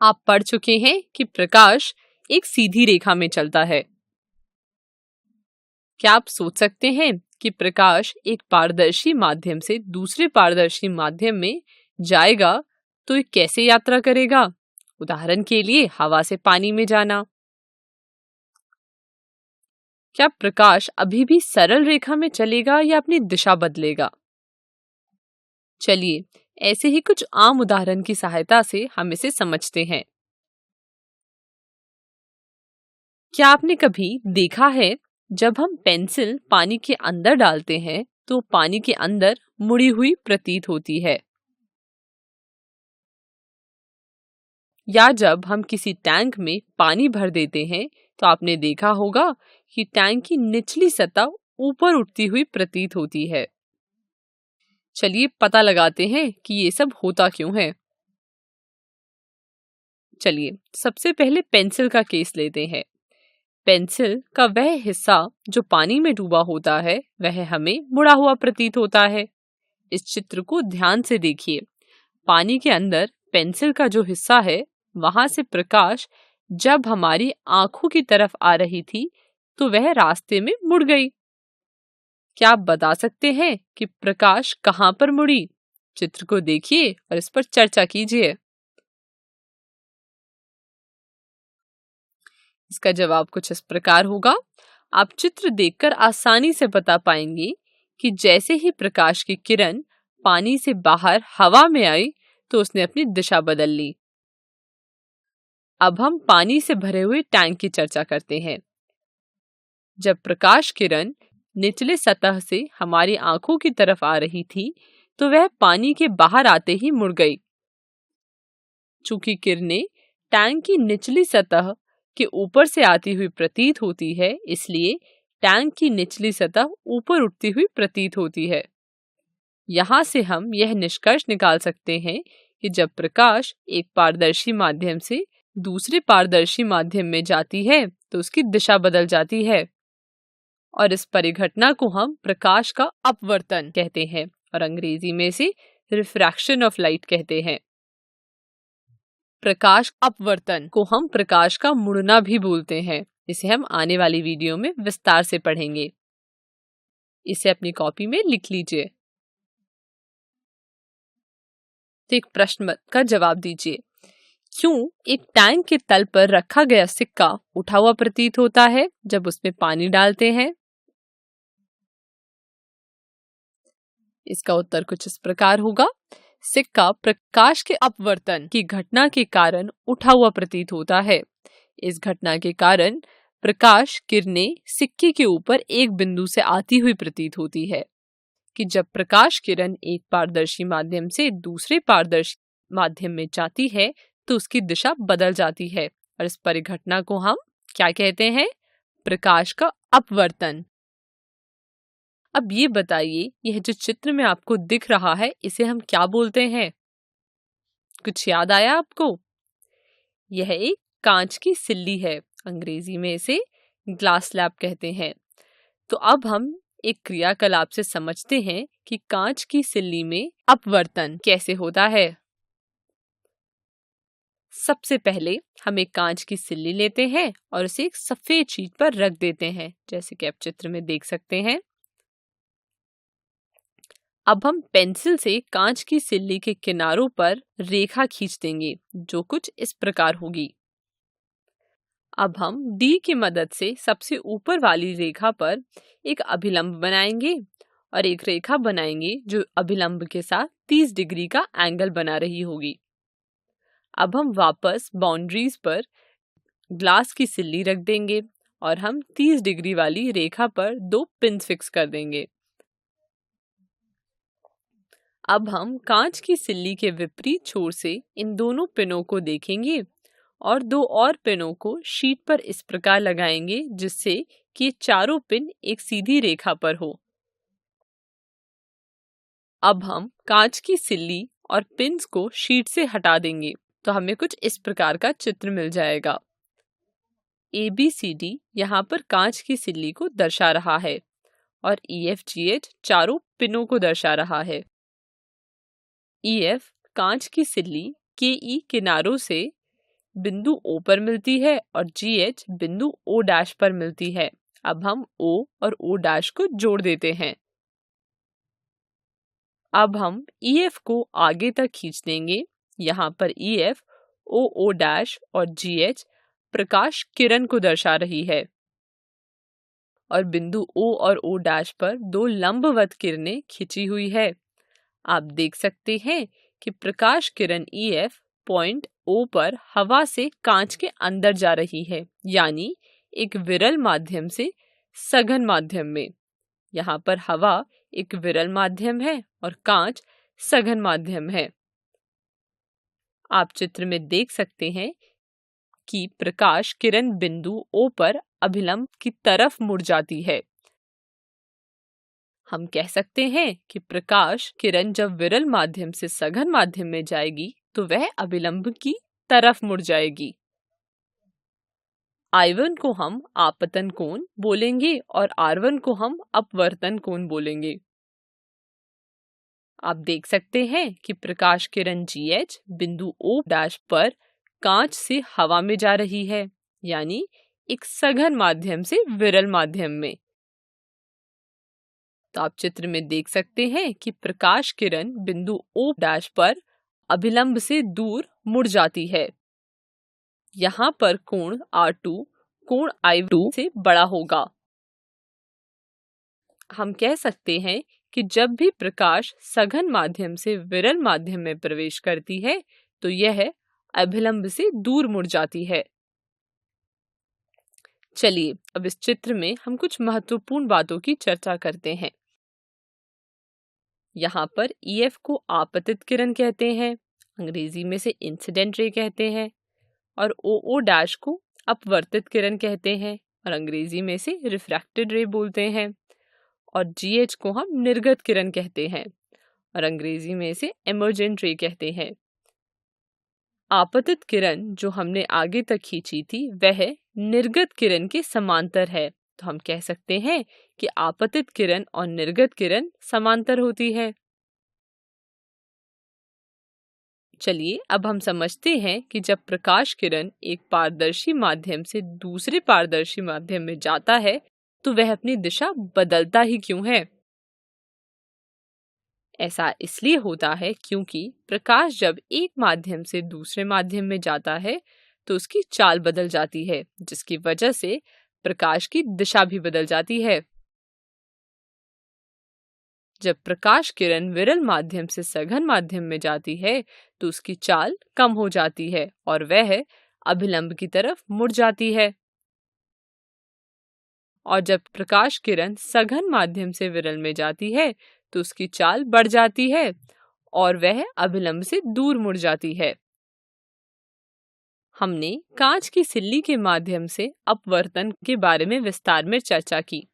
आप पढ़ चुके हैं कि प्रकाश एक सीधी रेखा में चलता है। क्या आप सोच सकते हैं कि प्रकाश एक पारदर्शी माध्यम से दूसरे पारदर्शी माध्यम में जाएगा तो ये कैसे यात्रा करेगा? उदाहरण के लिए हवा से पानी में जाना। क्या प्रकाश अभी भी सरल रेखा में चलेगा या अपनी दिशा बदलेगा? चलिए ऐसे ही कुछ आम उदाहरण की सहायता से हम इसे समझते हैं। क्या आपने कभी देखा है जब हम पेंसिल पानी के अंदर डालते हैं तो पानी के अंदर मुड़ी हुई प्रतीत होती है, या जब हम किसी टैंक में पानी भर देते हैं तो आपने देखा होगा कि टैंक की निचली सतह ऊपर उठती हुई प्रतीत होती है। चलिए पता लगाते हैं कि ये सब होता क्यों है। चलिए सबसे पहले पेंसिल का केस लेते हैं। पेंसिल का वह हिस्सा जो पानी में डूबा होता है वह हमें मुड़ा हुआ प्रतीत होता है। इस चित्र को ध्यान से देखिए। पानी के अंदर पेंसिल का जो हिस्सा है वहां से प्रकाश जब हमारी आंखों की तरफ आ रही थी तो वह रास्ते में मुड़ गई। क्या आप बता सकते हैं कि प्रकाश कहाँ पर मुड़ी? चित्र को देखिए और इस पर चर्चा कीजिए। इसका जवाब कुछ इस प्रकार होगा। आप चित्र देखकर आसानी से बता पाएंगे कि जैसे ही प्रकाश की किरण पानी से बाहर हवा में आई तो उसने अपनी दिशा बदल ली। अब हम पानी से भरे हुए टैंक की चर्चा करते हैं। जब प्रकाश किरण निचले सतह से हमारी आंखों की तरफ आ रही थी तो वह पानी के बाहर आते ही मुड़ गई। चूंकि किरणें टैंक की निचली सतह के ऊपर से आती हुई प्रतीत होती है, इसलिए टैंक की निचली सतह ऊपर उठती हुई प्रतीत होती है। यहाँ से हम यह निष्कर्ष निकाल सकते हैं कि जब प्रकाश एक पारदर्शी माध्यम से दूसरे पारदर्शी माध्यम में जाती है तो उसकी दिशा बदल जाती है, और इस परिघटना को हम प्रकाश का अपवर्तन कहते हैं और अंग्रेजी में इसे रिफ्रैक्शन ऑफ लाइट कहते हैं। प्रकाश अपवर्तन को हम प्रकाश का मुड़ना भी बोलते हैं। इसे हम आने वाली वीडियो में विस्तार से पढ़ेंगे। इसे अपनी कॉपी में लिख लीजिए। तो एक प्रश्न का जवाब दीजिए। क्यों एक टैंक के तल पर रखा गया सिक्का उठा हुआ प्रतीत होता है जब उसमें पानी डालते हैं? इसका उत्तर कुछ इस प्रकार होगा। सिक्का प्रकाश के अपवर्तन की घटना के कारण उठा हुआ प्रतीत होता है। इस घटना के कारण प्रकाश किरणें सिक्के के ऊपर एक बिंदु से आती हुई प्रतीत होती है कि जब प्रकाश किरण एक पारदर्शी माध्यम से दूसरे पारदर्शी माध्यम में जाती है तो उसकी दिशा बदल जाती है, और इस परिघटना को हम क्या कहते हैं? प्रकाश का अपवर्तन। अब ये बताइए, यह जो चित्र में आपको दिख रहा है इसे हम क्या बोलते हैं? कुछ याद आया आपको? यह एक कांच की सिल्ली है। अंग्रेजी में इसे ग्लास स्लैब कहते हैं। तो अब हम एक क्रियाकलाप से समझते हैं कि कांच की सिल्ली में अपवर्तन कैसे होता है। सबसे पहले हम एक कांच की सिल्ली लेते हैं और उसे एक सफेद शीट पर रख देते हैं, जैसे कि आप चित्र में देख सकते हैं। अब हम पेंसिल से कांच की सिल्ली के किनारों पर रेखा खींच देंगे जो कुछ इस प्रकार होगी। अब हम D की मदद से सबसे ऊपर वाली रेखा पर एक अभिलंब बनाएंगे और एक रेखा बनाएंगे जो अभिलंब के साथ 30 डिग्री का एंगल बना रही होगी। अब हम वापस बाउंड्रीज पर ग्लास की सिल्ली रख देंगे और हम 30 डिग्री वाली रेखा पर 2 पिन्स फिक्स कर देंगे। अब हम कांच की सिल्ली के विपरीत छोर से इन दोनों पिनों को देखेंगे और 2 और पिनों को शीट पर इस प्रकार लगाएंगे जिससे कि चारों पिन एक सीधी रेखा पर हो। अब हम कांच की सिल्ली और पिन्स को शीट से हटा देंगे तो हमें कुछ इस प्रकार का चित्र मिल जाएगा। ABCD यहाँ पर कांच की सिल्ली को दर्शा रहा है और EFGH चारों पिनों को दर्शा रहा है। EF कांच की सिल्ली KE किनारों से बिंदु O पर मिलती है और GH बिंदु O' पर मिलती है। अब हम O और O' को जोड़ देते हैं। अब हम EF को आगे तक खींच देंगे। यहाँ पर EF OO' और GH प्रकाश किरण को दर्शा रही है और बिंदु O और O' पर दो लंबवत किरणें खिंची हुई है। आप देख सकते हैं कि प्रकाश किरण EF पॉइंट O पर हवा से कांच के अंदर जा रही है, यानी एक विरल माध्यम से सघन माध्यम में। यहाँ पर हवा एक विरल माध्यम है और कांच सघन माध्यम है। आप चित्र में देख सकते हैं कि प्रकाश किरण बिंदु O पर अभिलंब की तरफ मुड़ जाती है। हम कह सकते हैं कि प्रकाश किरण जब विरल माध्यम से सघन माध्यम में जाएगी तो वह अभिलंब की तरफ मुड़ जाएगी। I1 को हम आपतन कोण बोलेंगे और R1 को हम अपवर्तन कोण बोलेंगे। आप देख सकते हैं कि प्रकाश किरण GH बिंदु O' पर कांच से हवा में जा रही है, यानी एक सघन माध्यम से विरल माध्यम में। तो आप चित्र में देख सकते हैं कि प्रकाश किरण बिंदु O' पर अभिलंब से दूर मुड़ जाती है। यहाँ पर कोण R2 कोण I2 से बड़ा होगा। हम कह सकते हैं कि जब भी प्रकाश सघन माध्यम से विरल माध्यम में प्रवेश करती है तो यह अभिलंब से दूर मुड़ जाती है। चलिए अब इस चित्र में हम कुछ महत्वपूर्ण बातों की चर्चा करते हैं। यहाँ पर EF को आपतित किरण कहते हैं, अंग्रेजी में से इंसिडेंट रे कहते हैं, और OO' को अपवर्तित किरण कहते हैं और अंग्रेजी में से रिफ्रैक्टेड रे बोलते हैं, और GH को हम निर्गत किरण कहते हैं और अंग्रेजी में से एमर्जेंट रे कहते हैं। आपतित किरण जो हमने आगे तक खींची थी वह निर्गत किरण के समांतर है, तो हम कह सकते हैं कि आपतित किरण और निर्गत किरण समांतर होती है। चलिए अब हम समझते हैं कि जब प्रकाश किरण एक पारदर्शी माध्यम से दूसरे पारदर्शी माध्यम में जाता है तो वह अपनी दिशा बदलता ही क्यों है। ऐसा इसलिए होता है क्योंकि प्रकाश जब एक माध्यम से दूसरे माध्यम में जाता है तो उसकी चाल बदल जाती है, जिसकी वजह से प्रकाश की दिशा भी बदल जाती है। जब प्रकाश किरण विरल माध्यम से सघन माध्यम में जाती है तो उसकी चाल कम हो जाती है और वह अभिलंब की तरफ मुड़ जाती है। और जब प्रकाश किरण सघन माध्यम से विरल में जाती है तो उसकी चाल बढ़ जाती है और वह अभिलंब से दूर मुड़ जाती है। हमने कांच की सिल्ली के माध्यम से अपवर्तन के बारे में विस्तार में चर्चा की।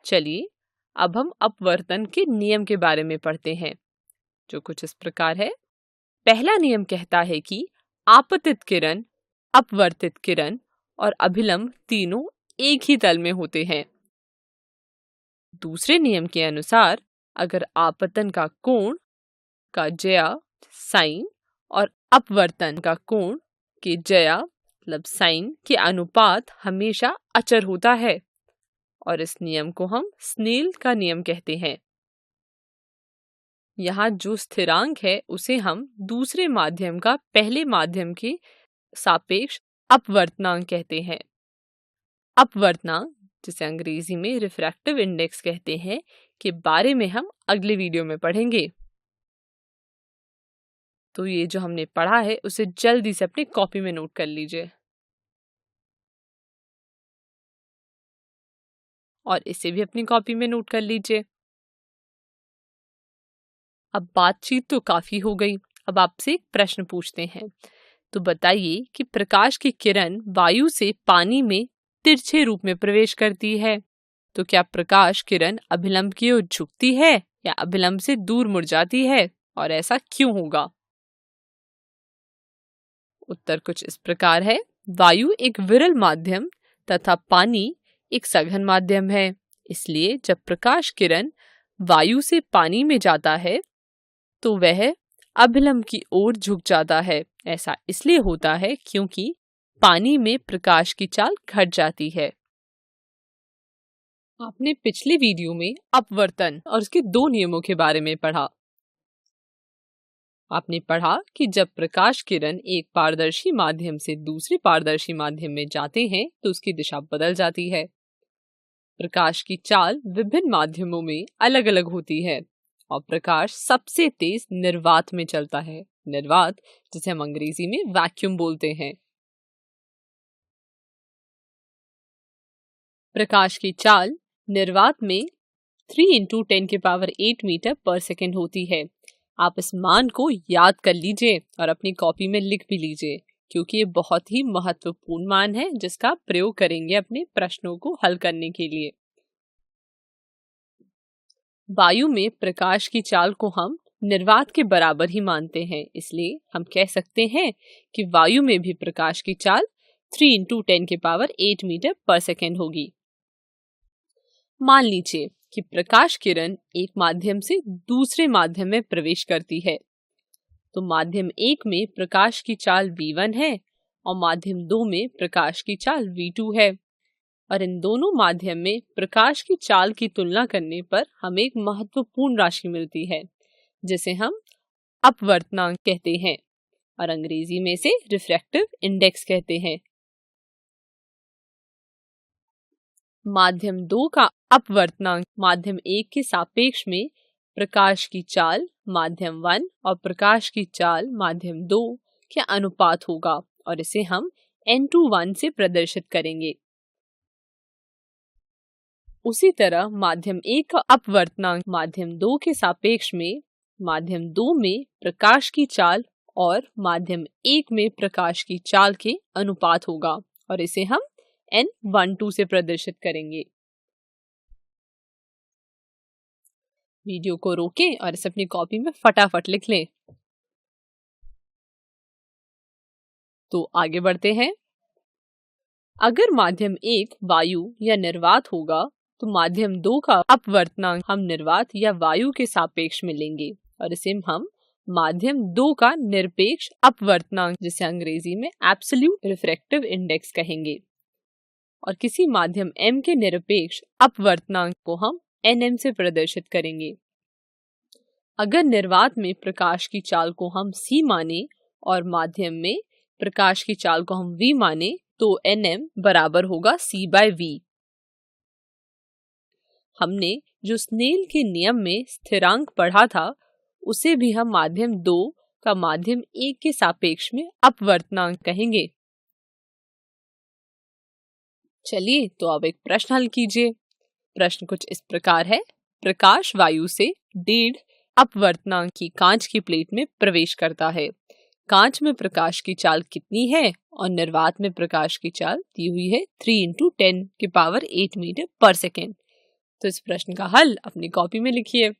चलिए अब हम अपवर्तन के नियम के बारे में पढ़ते हैं, जो कुछ इस प्रकार है। पहला नियम कहता है कि आपतित किरण, अपवर्तित किरण और अभिलंब तीनों एक ही तल में होते हैं। दूसरे नियम के अनुसार अगर आपतन का कोण का ज्या साइन और अपवर्तन का कोण के ज्या मतलब साइन के अनुपात हमेशा अचर होता है और इस नियम को हम स्नेल का नियम कहते हैं। यहाँ जो स्थिरांक है उसे हम दूसरे माध्यम का पहले माध्यम के सापेक्ष अपवर्तनांक कहते हैं। अपवर्तनांक, जिसे अंग्रेजी में रिफ्रैक्टिव इंडेक्स कहते हैं, के बारे में हम अगले वीडियो में पढ़ेंगे। तो ये जो हमने पढ़ा है उसे जल्दी से अपनी कॉपी में नोट कर लीजिए और इसे भी अपनी कॉपी में नोट कर लीजिए। अब बातचीत तो काफी हो गई, अब आपसे एक प्रश्न पूछते हैं। तो बताइए कि प्रकाश की किरण वायु से पानी में तिरछे रूप में प्रवेश करती है, तो क्या प्रकाश किरण अभिलंब की ओर झुकती है या अभिलंब से दूर मुड़ जाती है, और ऐसा क्यों होगा? उत्तर कुछ इस प्रकार है। वायु एक विरल माध्यम तथा पानी एक सघन माध्यम है, इसलिए जब प्रकाश किरण वायु से पानी में जाता है तो वह अभिलंब की ओर झुक जाता है। ऐसा इसलिए होता है क्योंकि पानी में प्रकाश की चाल घट जाती है। आपने पिछले वीडियो में अपवर्तन और उसके दो नियमों के बारे में पढ़ा। आपने पढ़ा कि जब प्रकाश किरण एक पारदर्शी माध्यम से दूसरे पारदर्शी माध्यम में जाते हैं तो उसकी दिशा बदल जाती है। प्रकाश की चाल विभिन्न माध्यमों में अलग अलग होती है और प्रकाश सबसे तेज निर्वात में चलता है। निर्वात, जिसे हम अंग्रेजी में वैक्यूम बोलते हैं। प्रकाश की चाल निर्वात में 3 × 10⁸ मीटर पर सेकेंड होती है। आप इस मान को याद कर लीजिए और अपनी कॉपी में लिख भी लीजिए, क्योंकि ये बहुत ही महत्वपूर्ण मान है जिसका आप प्रयोग करेंगे अपने प्रश्नों को हल करने के लिए। वायु में प्रकाश की चाल को हम निर्वात के बराबर ही मानते हैं, इसलिए हम कह सकते हैं कि वायु में भी प्रकाश की चाल 3 × 10⁸ मीटर पर सेकेंड होगी। मान लीजिए कि प्रकाश किरण एक माध्यम से दूसरे माध्यम में प्रवेश करती है, तो माध्यम 1 में प्रकाश की चाल v1 है और माध्यम 2 में प्रकाश की चाल v2 है, और इन दोनों माध्यम में प्रकाश की चाल की तुलना करने पर हमें एक महत्वपूर्ण राशि मिलती है जिसे हम अपवर्तनांक कहते हैं और अंग्रेजी में से रिफ्रैक्टिव इंडेक्स कहते हैं। माध्यम 2 का अपवर्तनांक माध्यम 1 के सापेक्ष में प्रकाश की चाल माध्यम 1 और प्रकाश की चाल माध्यम 2 के अनुपात होगा और इसे हम n/1 से प्रदर्शित करेंगे। उसी तरह माध्यम 1 का अपवर्तनांक माध्यम 2 के सापेक्ष में माध्यम 2 में प्रकाश की चाल और माध्यम 1 में प्रकाश की चाल के अनुपात होगा और इसे हम n/2 से प्रदर्शित करेंगे। वीडियो को रोकें और इसे अपनी कॉपी में फटाफट लिख लें। तो आगे बढ़ते हैं। अगर माध्यम 1 वायु या निर्वात होगा तो माध्यम 2 का अपवर्तनांक हम निर्वात या वायु के सापेक्ष में लेंगे और इसे हम माध्यम 2 का निरपेक्ष अपवर्तनांक, जिसे अंग्रेजी में एब्सोल्यूट रिफ्रैक्टिव इंडेक्स कहेंगे, और किसी माध्यम m के निरपेक्ष अपवर्तनांक को हम nm से प्रदर्शित करेंगे। अगर निर्वात में प्रकाश की चाल को हम c माने और माध्यम में प्रकाश की चाल को हम v माने तो nm बराबर होगा c/v। हमने जो स्नेल के नियम में स्थिरांक पढ़ा था उसे भी हम माध्यम 2 का माध्यम 1 के सापेक्ष में अपवर्तनांक कहेंगे। चलिए तो अब एक प्रश्न हल कीजिए। प्रश्न कुछ इस प्रकार है। प्रकाश वायु से 1.5 अपवर्तनांक की कांच की प्लेट में प्रवेश करता है। कांच में प्रकाश की चाल कितनी है और निर्वात में प्रकाश की चाल दी हुई है 3 × 10⁸ मीटर पर सेकेंड। तो इस प्रश्न का हल अपनी कॉपी में लिखिए।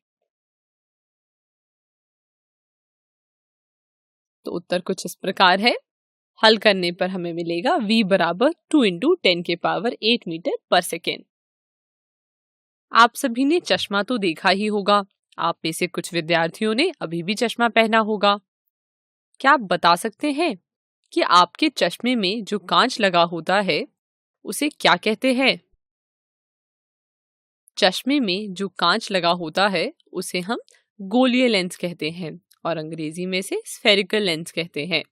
तो उत्तर कुछ इस प्रकार है। हल करने पर हमें मिलेगा v बराबर 2 × 10⁸ मीटर पर सेकेंड। आप सभी ने चश्मा तो देखा ही होगा। आप में से कुछ विद्यार्थियों ने अभी भी चश्मा पहना होगा। क्या आप बता सकते हैं कि आपके चश्मे में जो कांच लगा होता है उसे क्या कहते हैं? चश्मे में जो कांच लगा होता है उसे हम गोलीय लेंस कहते हैं और अंग्रेजी में से स्फेरिकल लेंस कहते हैं।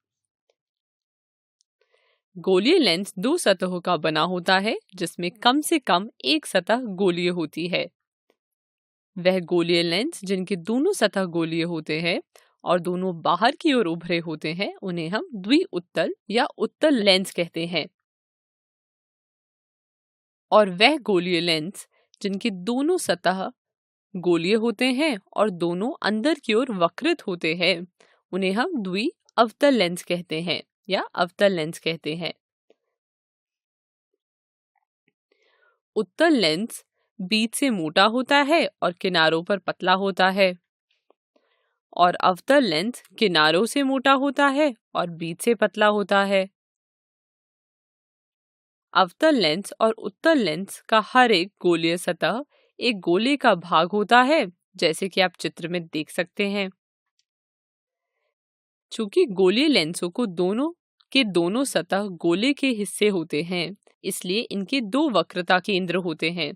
गोलीय लेंस 2 सतहों का बना होता है जिसमें कम से कम एक सतह गोलीय होती है। वह गोलीय लेंस जिनके दोनों सतह गोलीय होते हैं और दोनों बाहर की ओर उभरे होते हैं उन्हें हम द्विउत्तल या उत्तल लेंस कहते हैं। और वह गोलीय लेंस जिनके दोनों सतह गोलीय होते हैं और दोनों अंदर की ओर वक्रित होते हैं उन्हें हम द्विअवतल लेंस कहते हैं या अवतल लेंस कहते हैं। उत्तल लेंस बीच से मोटा होता है और किनारों पर पतला होता है और अवतल लेंस किनारों से मोटा होता है और बीच से पतला होता है। अवतल लेंस और उत्तल लेंस का हर एक गोलीय सतह एक गोले का भाग होता है, जैसे कि आप चित्र में देख सकते हैं। चूंकि गोलीय लेंसों को दोनों के दोनों सतह गोले के हिस्से होते हैं, इसलिए इनके दो वक्रता केंद्र होते हैं,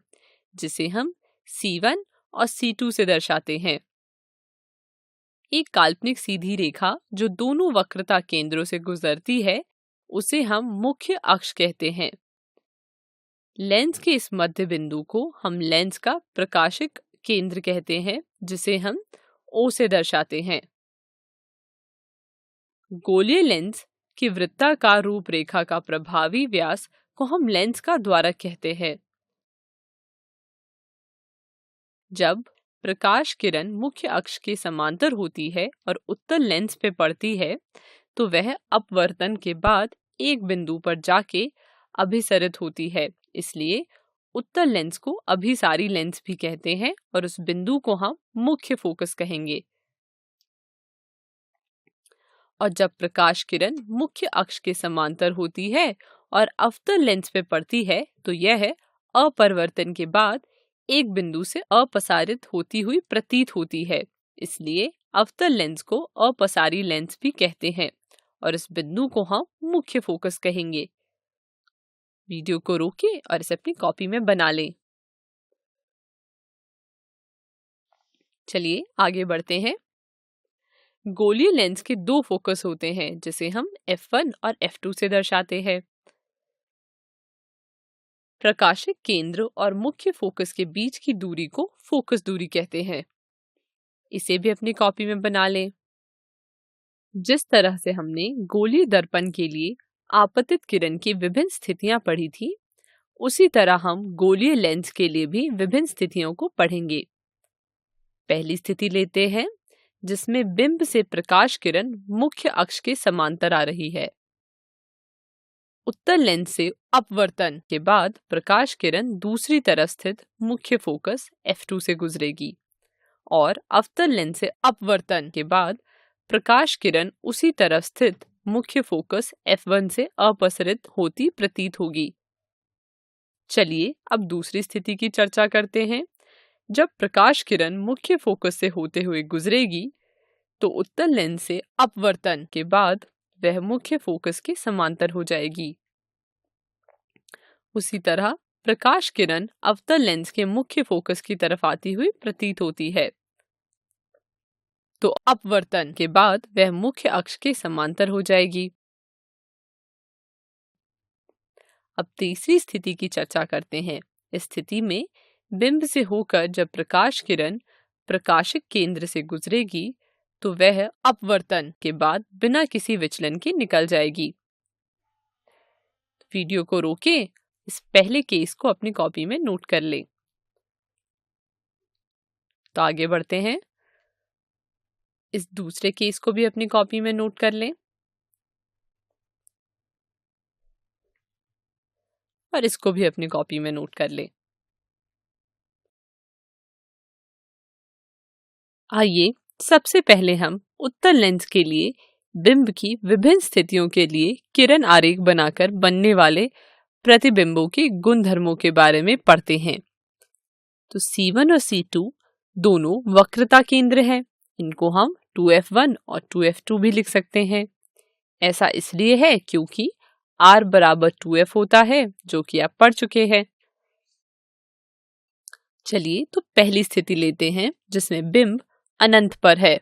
जिसे हम C1 और C2 से दर्शाते हैं। एक काल्पनिक सीधी रेखा जो दोनों वक्रता केंद्रों से गुजरती है, उसे हम मुख्य अक्ष कहते हैं। लेंस के इस मध्य बिंदु को हम लेंस का प्रकाशिक केंद्र कहते हैं, जिसे हम O से दर्शाते हैं। गोलीय लेंस की वृत्ताकार रूपरेखा का प्रभावी व्यास को हम लेंस का द्वारक कहते हैं। जब प्रकाश किरण मुख्य अक्ष के समांतर होती है और उत्तल लेंस पे पड़ती है, तो वह अपवर्तन के बाद एक बिंदु पर जाके अभिसरित होती है, इसलिए उत्तल लेंस को अभिसारी लेंस भी कहते हैं और उस बिंदु को हम मुख्य फोकस कहेंगे। और जब प्रकाश किरण मुख्य अक्ष के समांतर होती है और अवतल लेंस पे पड़ती है, तो यह अपवर्तन के बाद एक बिंदु से अपसारित होती हुई प्रतीत होती है, इसलिए अवतल लेंस को अपसारी लेंस भी कहते हैं और इस बिंदु को हम मुख्य फोकस कहेंगे। वीडियो को रोकें और इसे अपनी कॉपी में बना लें। चलिए आगे बढ़ते हैं। गोलीय लेंस के दो फोकस होते हैं, जिसे हम F1 और F2 से दर्शाते हैं। प्रकाशिक केंद्र और मुख्य फोकस के बीच की दूरी को फोकस दूरी कहते हैं। इसे भी अपनी कॉपी में बना लें। जिस तरह से हमने गोलीय दर्पण के लिए आपतित किरण की विभिन्न स्थितियां पढ़ी थी, उसी तरह हम गोलीय लेंस के लिए भी विभिन्न स्थितियों को पढ़ेंगे। पहली स्थिति लेते हैं, जिसमें बिंब से प्रकाश किरण मुख्य अक्ष के समांतर आ रही है। उत्तल लेंस से अपवर्तन के बाद प्रकाश किरण दूसरी तरफ स्थित मुख्य फोकस F2 से गुजरेगी और अवतल लेंस से अपवर्तन के बाद प्रकाश किरण उसी तरफ स्थित मुख्य फोकस F1 से अपसरित होती प्रतीत होगी। चलिए अब दूसरी स्थिति की चर्चा करते हैं। जब प्रकाश किरण मुख्य फोकस से होते हुए गुजरेगी, तो उत्तल लेंस से अपवर्तन के बाद वह मुख्य फोकस के समांतर हो जाएगी। उसी तरह प्रकाश किरण अवतल लेंस के मुख्य फोकस की तरफ आती हुई प्रतीत होती है, तो अपवर्तन के बाद वह मुख्य अक्ष के समांतर हो जाएगी। अब तीसरी स्थिति की चर्चा करते हैं। इस स्थिति में बिंब से होकर जब प्रकाश किरण प्रकाशिक केंद्र से गुजरेगी, तो वह अपवर्तन के बाद बिना किसी विचलन के निकल जाएगी। वीडियो को रोकें, इस पहले केस को अपनी कॉपी में नोट कर लें। तो आगे बढ़ते हैं। इस दूसरे केस को भी अपनी कॉपी में नोट कर लें और इसको भी अपनी कॉपी में नोट कर लें। आइए सबसे पहले हम उत्तल लेंस के लिए बिंब की विभिन्न स्थितियों के लिए किरण आरेख बनाकर बनने वाले प्रतिबिंबों के गुणधर्मों के बारे में पढ़ते हैं। तो C1 और C2 दोनों वक्रता केंद्र हैं। इनको हम 2F1 और 2F2 भी लिख सकते हैं। ऐसा इसलिए है क्योंकि R बराबर 2F होता है, जो कि आप पढ़ चुके हैं। चलिए तो पहली स्थिति लेते हैं, जिसमें बिंब अनंत पर है।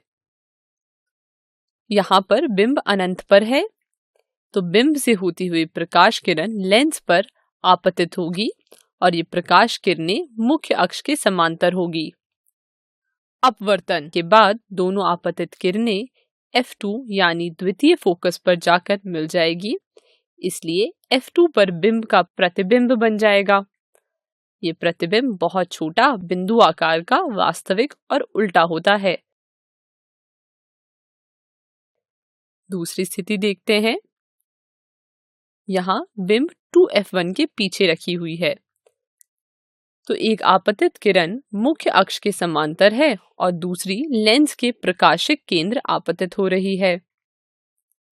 यहाँ पर बिंब अनंत पर है, तो बिंब से होती हुई प्रकाश किरण लेंस पर आपतित होगी और ये प्रकाश किरणें मुख्य अक्ष के समांतर होगी। अपवर्तन के बाद दोनों आपतित किरणें F2 यानी द्वितीय फोकस पर जाकर मिल जाएगी, इसलिए F2 पर बिंब का प्रतिबिंब बन जाएगा। ये प्रतिबिंब बहुत छोटा बिंदु आकार का वास्तविक और उल्टा होता है। दूसरी स्थिति देखते हैं। यहाँ बिंब 2F1 के पीछे रखी हुई है, तो एक आपतित किरण मुख्य अक्ष के समांतर है और दूसरी लेंस के प्रकाशिक केंद्र आपतित हो रही है।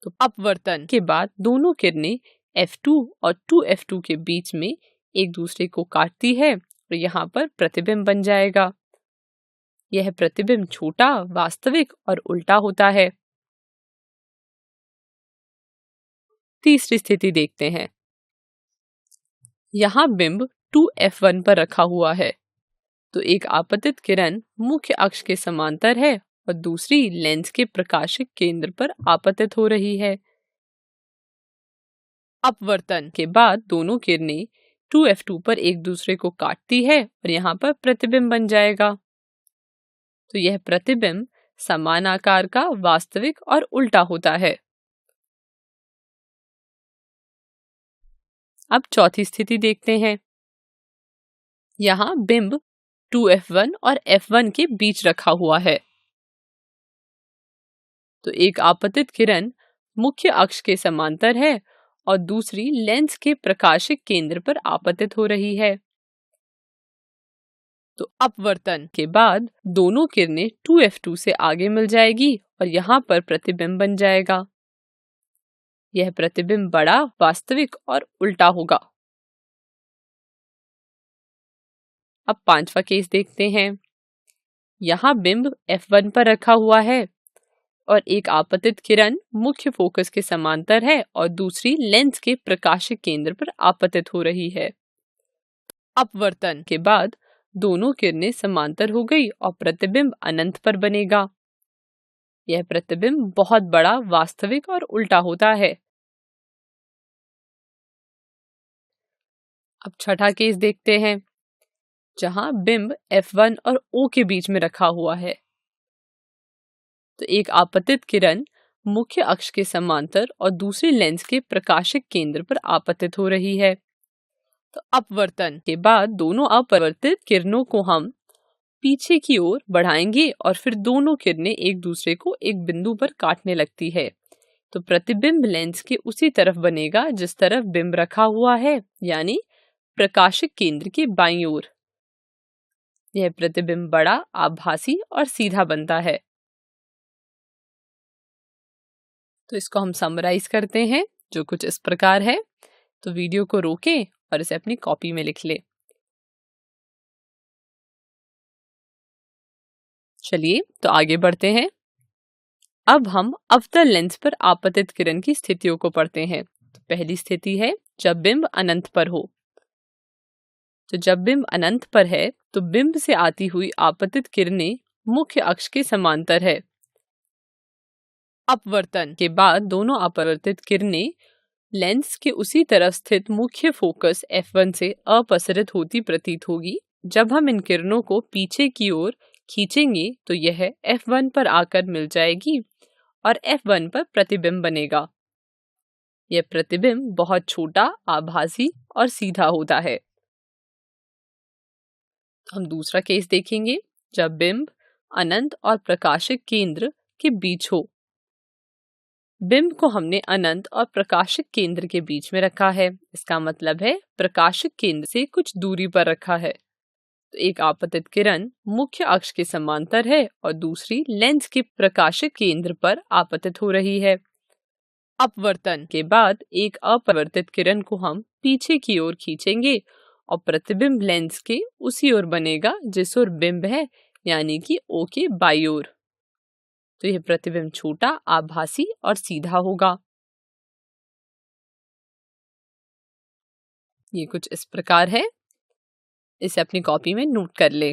तो अपवर्तन के बाद दोनों किरणें F2 और 2F2 के बीच में एक दूसरे को काटती है और यहाँ पर प्रतिबिंब बन जाएगा। यह प्रतिबिंब छोटा, वास्तविक और उल्टा होता है। तीसरी स्थिति देखते हैं। यहाँ बिंब 2f1 पर रखा हुआ है, तो एक आपतित किरण मुख्य अक्ष के समांतर है और दूसरी लेंस के प्रकाशिक केंद्र पर आपतित हो रही है। अपवर्तन के बाद दोनों किरणें 2f2 पर एक दूसरे को काटती है और यहाँ पर प्रतिबिंब बन जाएगा। तो यह प्रतिबिंब समान आकार का, वास्तविक और उल्टा होता है। अब चौथी स्थिति देखते हैं। यहाँ बिंब 2f1 और f1 के बीच रखा हुआ है, तो एक आपतित किरण मुख्य अक्ष के समांतर है और दूसरी लेंस के प्रकाशिक केंद्र पर आपतित हो रही है। तो अपवर्तन के बाद दोनों किरणें 2f2 से आगे मिल जाएगी और यहाँ पर प्रतिबिंब बन जाएगा। यह प्रतिबिंब बड़ा, वास्तविक और उल्टा होगा। अब पांचवा केस देखते हैं। यहाँ बिंब f1 पर रखा हुआ है और एक आपतित किरण मुख्य फोकस के समांतर है और दूसरी लेंस के प्रकाशिक केंद्र पर आपतित हो रही है। अपवर्तन के बाद दोनों किरणें समांतर हो गई और प्रतिबिंब अनंत पर बनेगा। यह प्रतिबिंब बहुत बड़ा, वास्तविक और उल्टा होता है। अब छठा केस देखते हैं, जहां बिंब f1 और O के बीच में रखा हुआ है, तो एक आपतित किरण मुख्य अक्ष के समांतर और दूसरी लेंस के प्रकाशिक केंद्र पर आपतित हो रही है। तो अपवर्तन के बाद दोनों अपवर्तित किरणों को हम पीछे की ओर बढ़ाएंगे और फिर दोनों किरणें एक दूसरे को एक बिंदु पर काटने लगती है। तो प्रतिबिंब लेंस के उसी तरफ बनेगा जिस तरफ बिंब रखा हुआ है, यानी प्रकाशिक केंद्र के बाईं ओर। यह प्रतिबिंब बड़ा, आभासी और सीधा बनता है। तो इसको हम समराइज करते हैं, जो कुछ इस प्रकार है। तो वीडियो को रोकें और इसे अपनी कॉपी में लिख लें। चलिए तो आगे बढ़ते हैं। अब हम अवतल लेंस पर आपतित किरण की स्थितियों को पढ़ते हैं। तो पहली स्थिति है जब बिंब अनंत पर हो। तो जब बिंब अनंत पर है तो बिंब से आती हुई आपतित किरणें मुख्य अक्ष के समांतर है। अपवर्तन के बाद दोनों अपवर्तित किरणें लेंस के उसी तरफ स्थित मुख्य फोकस f1 से अपसरित होती प्रतीत होगी। जब हम इन किरणों को पीछे की ओर खींचेंगे तो यह f1 पर आकर मिल जाएगी और f1 पर प्रतिबिंब बनेगा। यह प्रतिबिंब बहुत छोटा, आभासी और सीधा होता है। तो हम दूसरा केस देखेंगे, जब बिंब अनंत और प्रकाशिक केंद्र के बीच हो। बिंब को हमने अनंत और प्रकाशिक केंद्र के बीच में रखा है। इसका मतलब है प्रकाशिक केंद्र से कुछ दूरी पर रखा है। तो एक आपतित किरण मुख्य अक्ष के समांतर है और दूसरी लेंस के प्रकाशिक केंद्र पर आपतित हो रही है। अपवर्तन के बाद एक अपवर्तित किरण को हम पीछे की ओर खींचेंगे और प्रतिबिंब लेंस के उसी ओर बनेगा जिस ओर बिंब है, यानी कि O के बाईं ओर। तो यह प्रतिबिंब छोटा, आभासी और सीधा होगा। ये कुछ इस प्रकार है। इसे अपनी कॉपी में नोट कर ले।